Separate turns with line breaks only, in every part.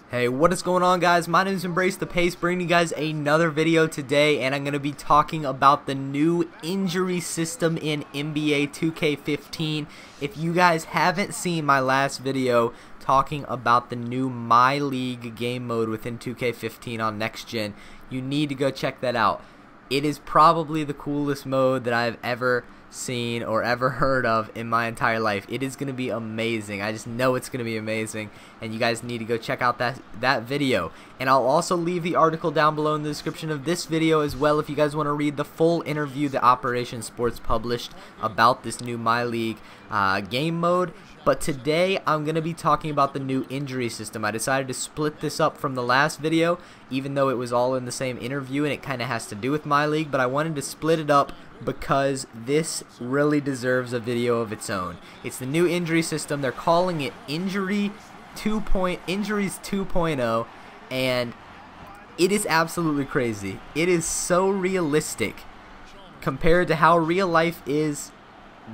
Hey, what is going on, guys? My name is Embrace the Pace, bringing you guys another video today, and I'm going to be talking about the new injury system in NBA 2K15. If you guys haven't seen my last video talking about the new My League game mode within 2K15 on Next Gen, you need to go check that out. It is probably the coolest mode that I've ever seen or ever heard of in my entire life. It is going to be amazing. I just know it's going to be amazing, and you guys need to go check out that video. And I'll also leave the article down below in the description of this video as well if you guys want to read the full interview that Operation Sports published about this new My League game mode. But today I'm going to be talking about the new injury system. I decided to split this up from the last video, even though it was all in the same interview and it kind of has to do with My League, but I wanted to split it up because this really deserves a video of its own. It's the new injury system. They're calling it Injuries 2.0, and it is absolutely crazy. It is so realistic compared to how real life is.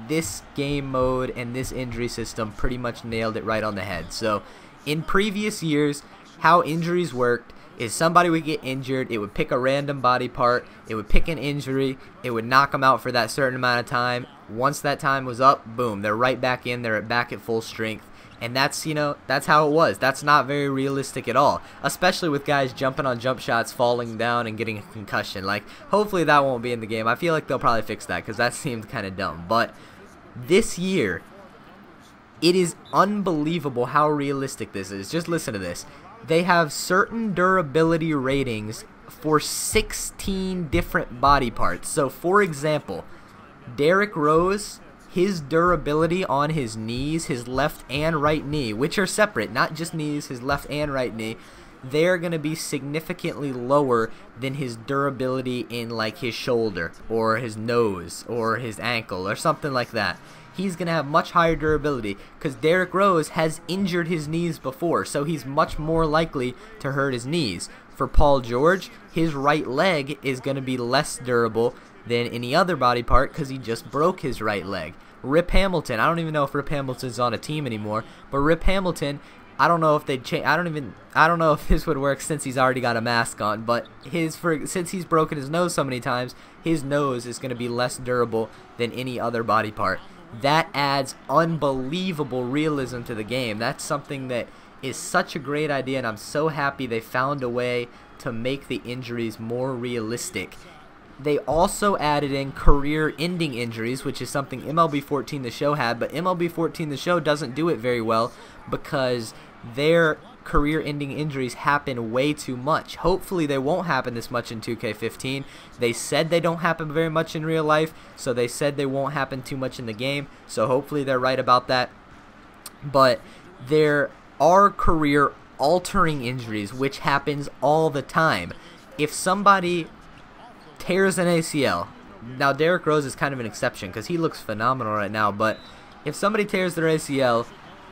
This game mode and this injury system pretty much nailed it right on the head. So in previous years, how injuries worked is somebody would get injured, it would pick a random body part, it would pick an injury, it would knock them out for that certain amount of time. Once that time was up, boom, they're right back in, they're back at full strength. And that's, that's how it was. That's not very realistic at all, especially with guys jumping on jump shots, falling down, and getting a concussion. Like, hopefully that won't be in the game. I feel like they'll probably fix that because that seemed kind of dumb. But this year, it is unbelievable how realistic this is. Just listen to this. They have certain durability ratings for 16 different body parts. So, for example, Derrick Rose, his durability on his knees, his left and right knee, which are separate, not just knees, his left and right knee, they're going to be significantly lower than his durability in like his shoulder or his nose or his ankle or something like that. He's going to have much higher durability because Derrick Rose has injured his knees before, so he's much more likely to hurt his knees. For Paul George, his right leg is going to be less durable than any other body part because he just broke his right leg. Rip Hamilton, I don't even know if Rip Hamilton's on a team anymore, but Rip Hamilton, I don't know if they'd change. I don't know if this would work since he's already got a mask on, but since he's broken his nose so many times, his nose is going to be less durable than any other body part. That adds unbelievable realism to the game. That's something that is such a great idea, and I'm so happy they found a way to make the injuries more realistic. They also added in career-ending injuries, which is something MLB 14 The Show had, but MLB 14 The Show doesn't do it very well because their career-ending injuries happen way too much. Hopefully they won't happen this much in 2K15. They said they don't happen very much in real life, so they said they won't happen too much in the game, so hopefully they're right about that. But there are career-altering injuries, which happens all the time. If somebody tears an ACL, now Derrick Rose is kind of an exception because he looks phenomenal right now, but if somebody tears their ACL,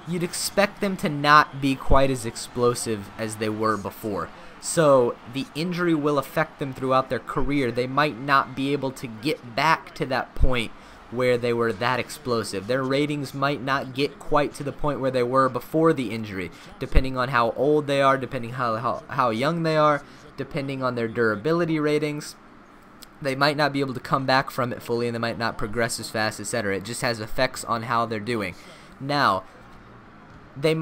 you'd expect them to not be quite as explosive as they were before. So the injury will affect them throughout their career. They might not be able to get back to that point where they were that explosive. Their ratings might not get quite to the point where they were before the injury, depending on how old they are, depending how young they are, depending on their durability ratings. They might not be able to come back from it fully, and they might not progress as fast, etc. It just has effects on how they're doing. Now, they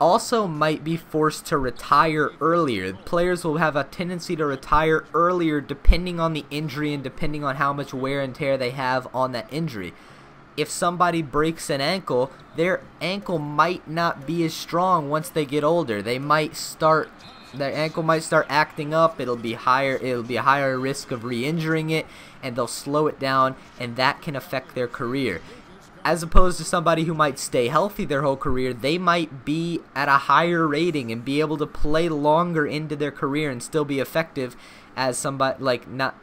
also might be forced to retire earlier. Players will have a tendency to retire earlier depending on the injury and depending on how much wear and tear they have on that injury. If somebody breaks an ankle, their ankle might not be as strong once they get older. Their ankle might start acting up. It'll be a higher risk of re-injuring it, and they'll slow it down, and that can affect their career. As opposed to somebody who might stay healthy their whole career, they might be at a higher rating and be able to play longer into their career and still be effective as somebody,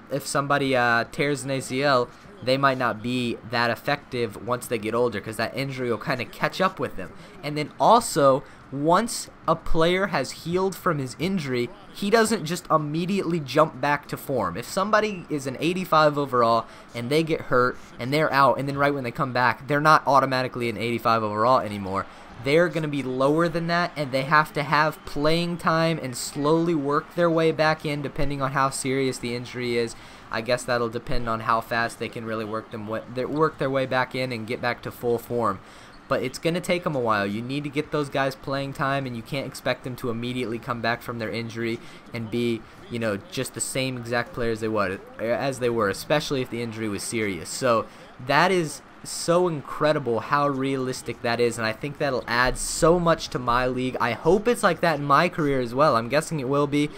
if somebody tears an ACL, they might not be that effective once they get older because that injury will kind of catch up with them. And then also, once a player has healed from his injury, he doesn't just immediately jump back to form. If somebody is an 85 overall and they get hurt and they're out, and then right when they come back, they're not automatically an 85 overall anymore. they're going to be lower than that, and they have to have playing time and slowly work their way back in depending on how serious the injury is. I guess that'll depend on how fast they can really work their way back in and get back to full form. But it's going to take them a while. You need to get those guys playing time, and you can't expect them to immediately come back from their injury and be, you know, just the same exact players as they were, especially if the injury was serious. So that is so incredible how realistic that is, and I think that'll add so much to my league. I hope it's like that in my career as well. I'm guessing it will be.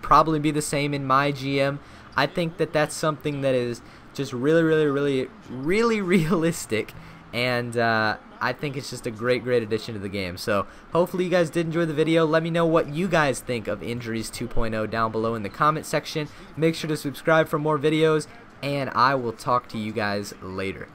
Probably be the same in my GM. I think that that's something that is just really realistic, and I think it's just a great addition to the game. So hopefully you guys did enjoy the video. Let me know what you guys think of Injuries 2.0 down below in the comment section. Make sure to subscribe for more videos, and I will talk to you guys later.